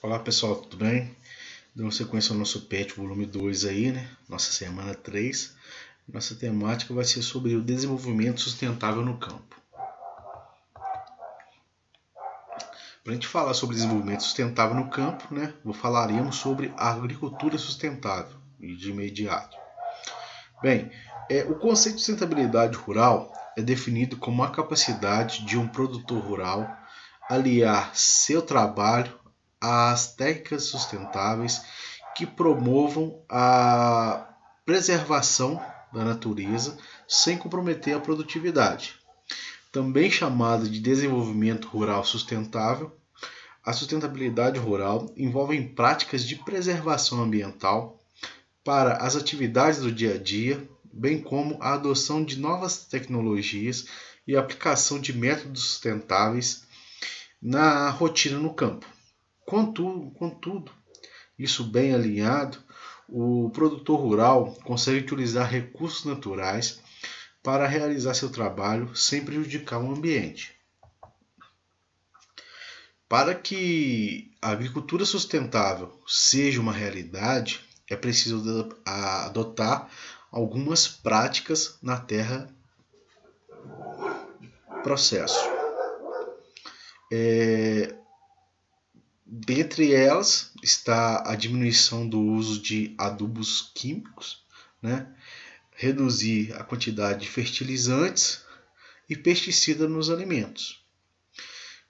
Olá pessoal, tudo bem? Dando sequência ao nosso PET volume 2 aí, né? Nossa semana 3. Nossa temática vai ser sobre o desenvolvimento sustentável no campo. Para a gente falar sobre desenvolvimento sustentável no campo, né? Falaremos sobre a agricultura sustentável e de imediato. Bem, o conceito de sustentabilidade rural é definido como a capacidade de um produtor rural aliar seu trabalho às técnicas sustentáveis que promovam a preservação da natureza sem comprometer a produtividade. Também chamada de desenvolvimento rural sustentável, a sustentabilidade rural envolve práticas de preservação ambiental para as atividades do dia a dia, bem como a adoção de novas tecnologias e a aplicação de métodos sustentáveis na rotina no campo. Contudo, isso bem alinhado, o produtor rural consegue utilizar recursos naturais para realizar seu trabalho sem prejudicar o ambiente. Para que a agricultura sustentável seja uma realidade, é preciso adotar algumas práticas na terra processo. Dentre elas está a diminuição do uso de adubos químicos, né? Reduzir a quantidade de fertilizantes e pesticidas nos alimentos.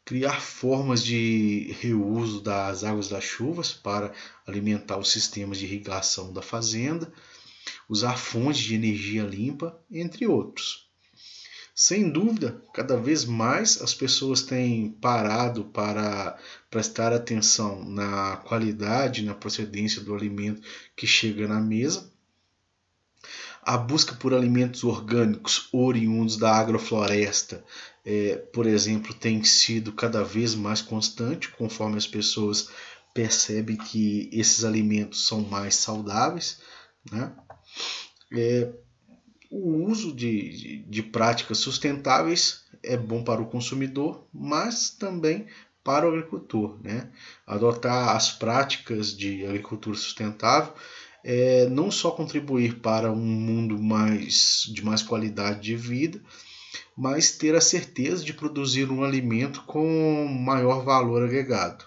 Criar formas de reuso das águas das chuvas para alimentar os sistemas de irrigação da fazenda, usar fontes de energia limpa, entre outros. Sem dúvida, cada vez mais as pessoas têm parado para prestar atenção na qualidade, na procedência do alimento que chega na mesa. A busca por alimentos orgânicos oriundos da agrofloresta, por exemplo, tem sido cada vez mais constante, conforme as pessoas percebem que esses alimentos são mais saudáveis, né? O uso de práticas sustentáveis é bom para o consumidor, mas também para o agricultor, né? Adotar as práticas de agricultura sustentável não só contribuir para um mundo de mais qualidade de vida, mas ter a certeza de produzir um alimento com maior valor agregado.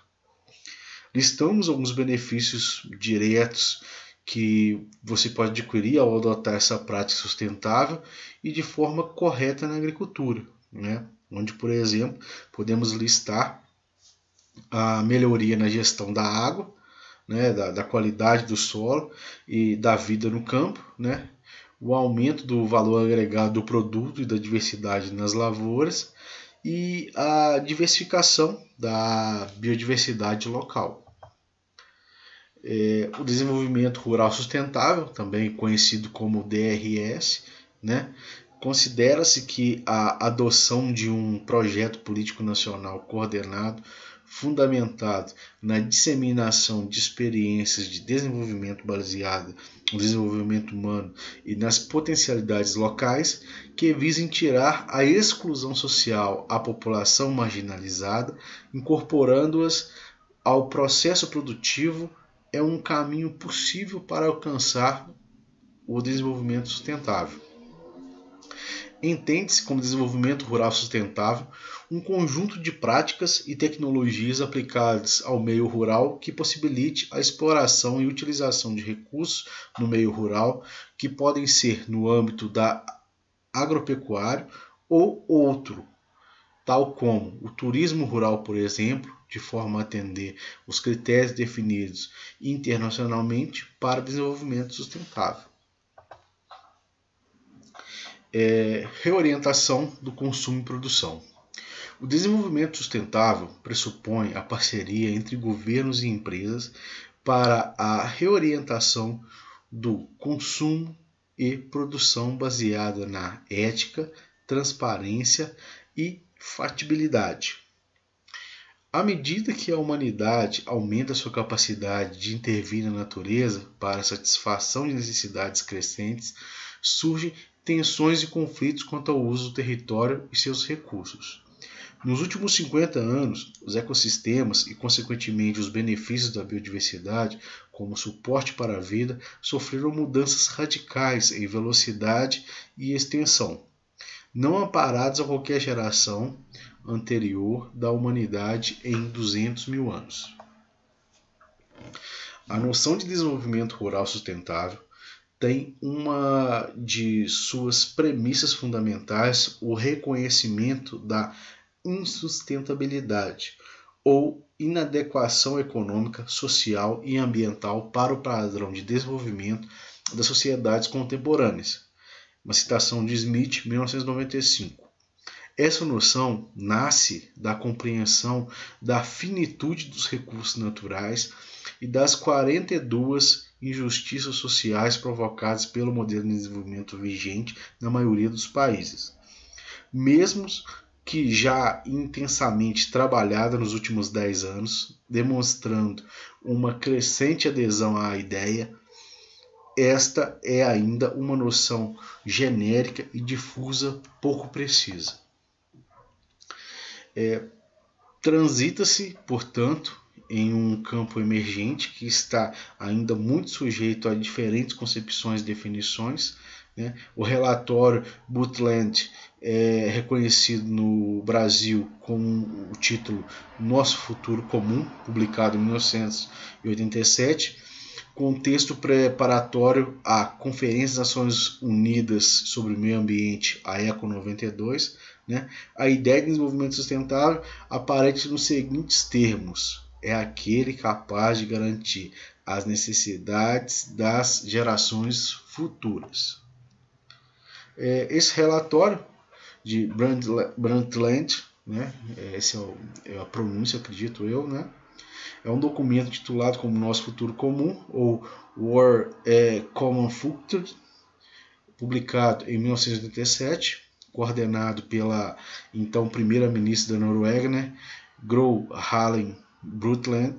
Listamos alguns benefícios diretos que você pode adquirir ao adotar essa prática sustentável e de forma correta na agricultura, né? Onde, por exemplo, podemos listar a melhoria na gestão da água, né, da qualidade do solo e da vida no campo, né, o aumento do valor agregado do produto e da diversidade nas lavouras e a diversificação da biodiversidade local. O desenvolvimento rural sustentável, também conhecido como DRS, né, considera-se que a adoção de um projeto político nacional coordenado fundamentado na disseminação de experiências de desenvolvimento baseada no desenvolvimento humano e nas potencialidades locais que visem tirar a exclusão social à população marginalizada, incorporando-as ao processo produtivo, é um caminho possível para alcançar o desenvolvimento sustentável. Entende-se como desenvolvimento rural sustentável um conjunto de práticas e tecnologias aplicadas ao meio rural que possibilite a exploração e utilização de recursos no meio rural que podem ser no âmbito da agropecuário ou outro, tal como o turismo rural, por exemplo, de forma a atender os critérios definidos internacionalmente para desenvolvimento sustentável. Reorientação do consumo e produção. O desenvolvimento sustentável pressupõe a parceria entre governos e empresas para a reorientação do consumo e produção baseada na ética, transparência e factibilidade. À medida que a humanidade aumenta sua capacidade de intervir na natureza para a satisfação de necessidades crescentes, surgem tensões e conflitos quanto ao uso do território e seus recursos. Nos últimos 50 anos, os ecossistemas e, consequentemente, os benefícios da biodiversidade, como suporte para a vida, sofreram mudanças radicais em velocidade e extensão, não amparados a qualquer geração anterior da humanidade em 200 mil anos. A noção de desenvolvimento rural sustentável tem uma de suas premissas fundamentais o reconhecimento da insustentabilidade ou inadequação econômica, social e ambiental para o padrão de desenvolvimento das sociedades contemporâneas. Uma citação de Smith, 1995. Essa noção nasce da compreensão da finitude dos recursos naturais e das 42 injustiças sociais provocadas pelo modelo de desenvolvimento vigente na maioria dos países. Mesmo que já intensamente trabalhada nos últimos 10 anos, demonstrando uma crescente adesão à ideia, esta é ainda uma noção genérica e difusa pouco precisa. Transita-se, portanto, em um campo emergente que está ainda muito sujeito a diferentes concepções e definições. O relatório Brundtland é reconhecido no Brasil com o título Nosso Futuro Comum, publicado em 1987, com texto preparatório à Conferência das Nações Unidas sobre o Meio Ambiente, a ECO 92, a ideia de desenvolvimento sustentável aparece nos seguintes termos: é aquele capaz de garantir as necessidades das gerações futuras. Esse relatório de Brundtland, essa é a pronúncia, acredito eu, é um documento titulado como Nosso Futuro Comum, ou Our Common Future, publicado em 1987, coordenado pela então primeira-ministra da Noruega, Gro Harlem Brundtland,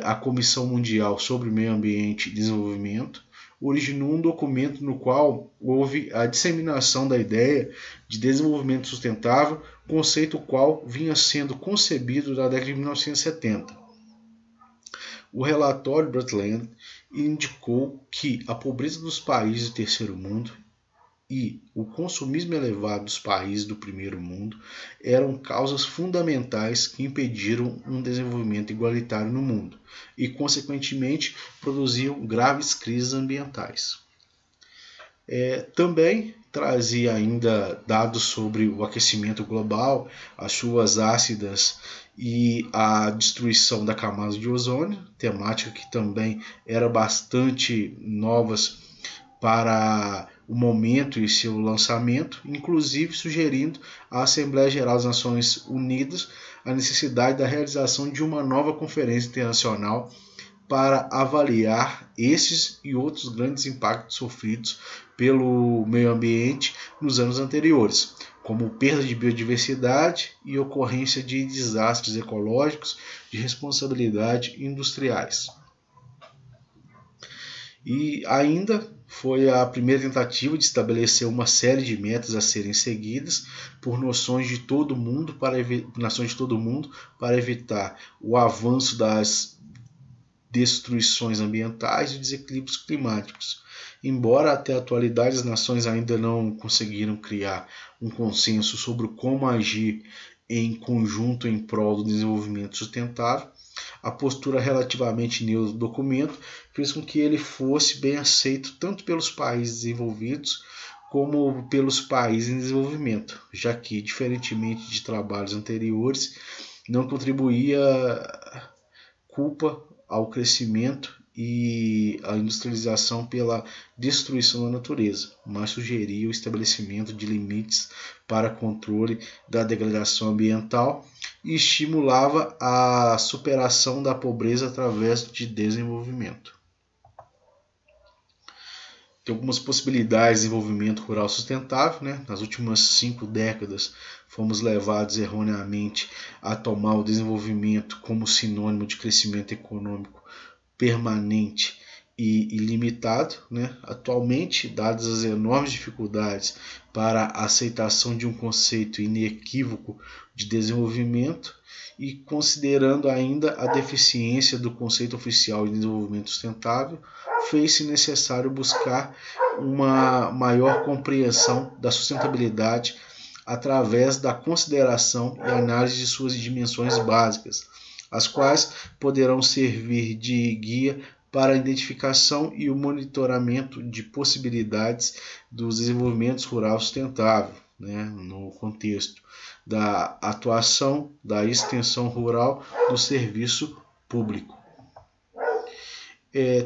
a Comissão Mundial sobre Meio Ambiente e Desenvolvimento, originou um documento no qual houve a disseminação da ideia de desenvolvimento sustentável, conceito o qual vinha sendo concebido na década de 1970. O relatório Brundtland indicou que a pobreza dos países do terceiro mundo e o consumismo elevado dos países do primeiro mundo eram causas fundamentais que impediram um desenvolvimento igualitário no mundo e, consequentemente, produziam graves crises ambientais. Também trazia ainda dados sobre o aquecimento global, as chuvas ácidas e a destruição da camada de ozônio, temática que também era bastante novas para o momento e seu lançamento, inclusive sugerindo à Assembleia Geral das Nações Unidas a necessidade da realização de uma nova conferência internacional para avaliar esses e outros grandes impactos sofridos pelo meio ambiente nos anos anteriores, como perda de biodiversidade e ocorrência de desastres ecológicos de responsabilidade industriais. E ainda foi a primeira tentativa de estabelecer uma série de metas a serem seguidas por nações de todo mundo para evitar o avanço das destruições ambientais e desequilíbrios climáticos. Embora até a atualidade as nações ainda não conseguiram criar um consenso sobre como agir em conjunto em prol do desenvolvimento sustentável, a postura relativamente neutra do documento fez com que ele fosse bem aceito tanto pelos países desenvolvidos como pelos países em desenvolvimento, já que, diferentemente de trabalhos anteriores, não contribuía culpa ao crescimento e à industrialização pela destruição da natureza, mas sugeria o estabelecimento de limites para controle da degradação ambiental e estimulava a superação da pobreza através de desenvolvimento. Tem algumas possibilidades de desenvolvimento rural sustentável. Nas últimas 5 décadas fomos levados erroneamente a tomar o desenvolvimento como sinônimo de crescimento econômico permanente e ilimitado, né? Atualmente, dadas as enormes dificuldades para a aceitação de um conceito inequívoco de desenvolvimento e considerando ainda a deficiência do conceito oficial de desenvolvimento sustentável, fez-se necessário buscar uma maior compreensão da sustentabilidade através da consideração e análise de suas dimensões básicas, as quais poderão servir de guia para a identificação e o monitoramento de possibilidades do desenvolvimento rural sustentável, né, no contexto da atuação da extensão rural do serviço público.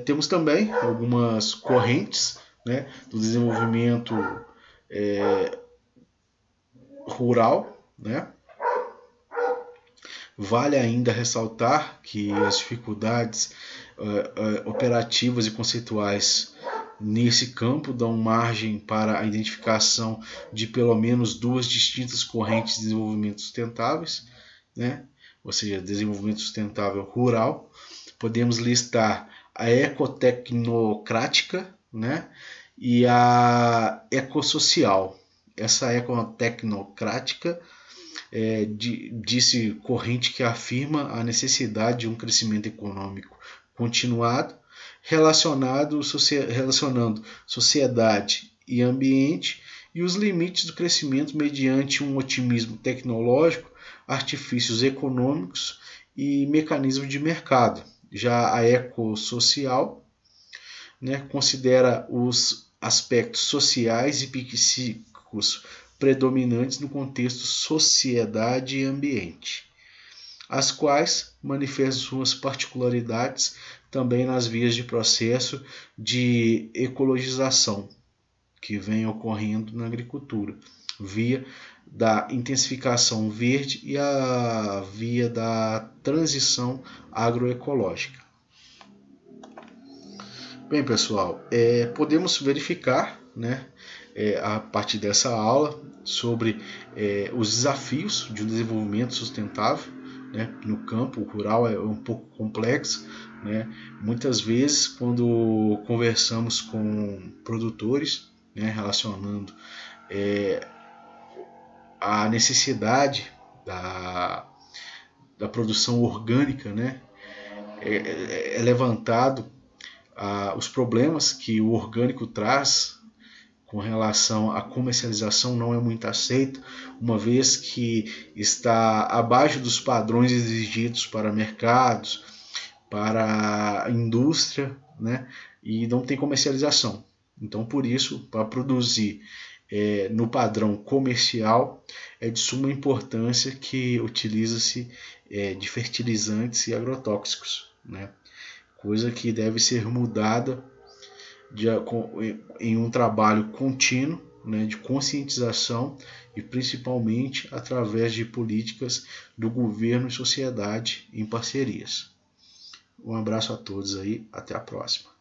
Temos também algumas correntes, né, do desenvolvimento rural, né? Vale ainda ressaltar que as dificuldades operativas e conceituais nesse campo dão margem para a identificação de pelo menos duas distintas correntes de desenvolvimento sustentáveis, né? Ou seja, desenvolvimento sustentável rural. Podemos listar a ecotecnocrática, né? E a ecossocial. Essa ecotecnocrática disse corrente que afirma a necessidade de um crescimento econômico continuado, relacionando sociedade e ambiente e os limites do crescimento mediante um otimismo tecnológico, artifícios econômicos e mecanismos de mercado. Já a ecossocial, né, considera os aspectos sociais e psíquicos predominantes no contexto sociedade e ambiente, as quais manifestam suas particularidades também nas vias de processo de ecologização que vem ocorrendo na agricultura, via da intensificação verde e a via da transição agroecológica. Bem, pessoal, podemos verificar, né, a partir dessa aula sobre os desafios de um desenvolvimento sustentável, né, no campo rural é um pouco complexo, né? Muitas vezes quando conversamos com produtores, né, relacionando a necessidade da produção orgânica, né, é levantado os problemas que o orgânico traz com relação à comercialização não é muito aceito, uma vez que está abaixo dos padrões exigidos para mercados, para a indústria, né? E não tem comercialização. Então, por isso, para produzir no padrão comercial, é de suma importância que utiliza-se de fertilizantes e agrotóxicos, né? Coisa que deve ser mudada em um trabalho contínuo, né, de conscientização e principalmente através de políticas do governo e sociedade em parcerias. Um abraço a todos aí, até a próxima.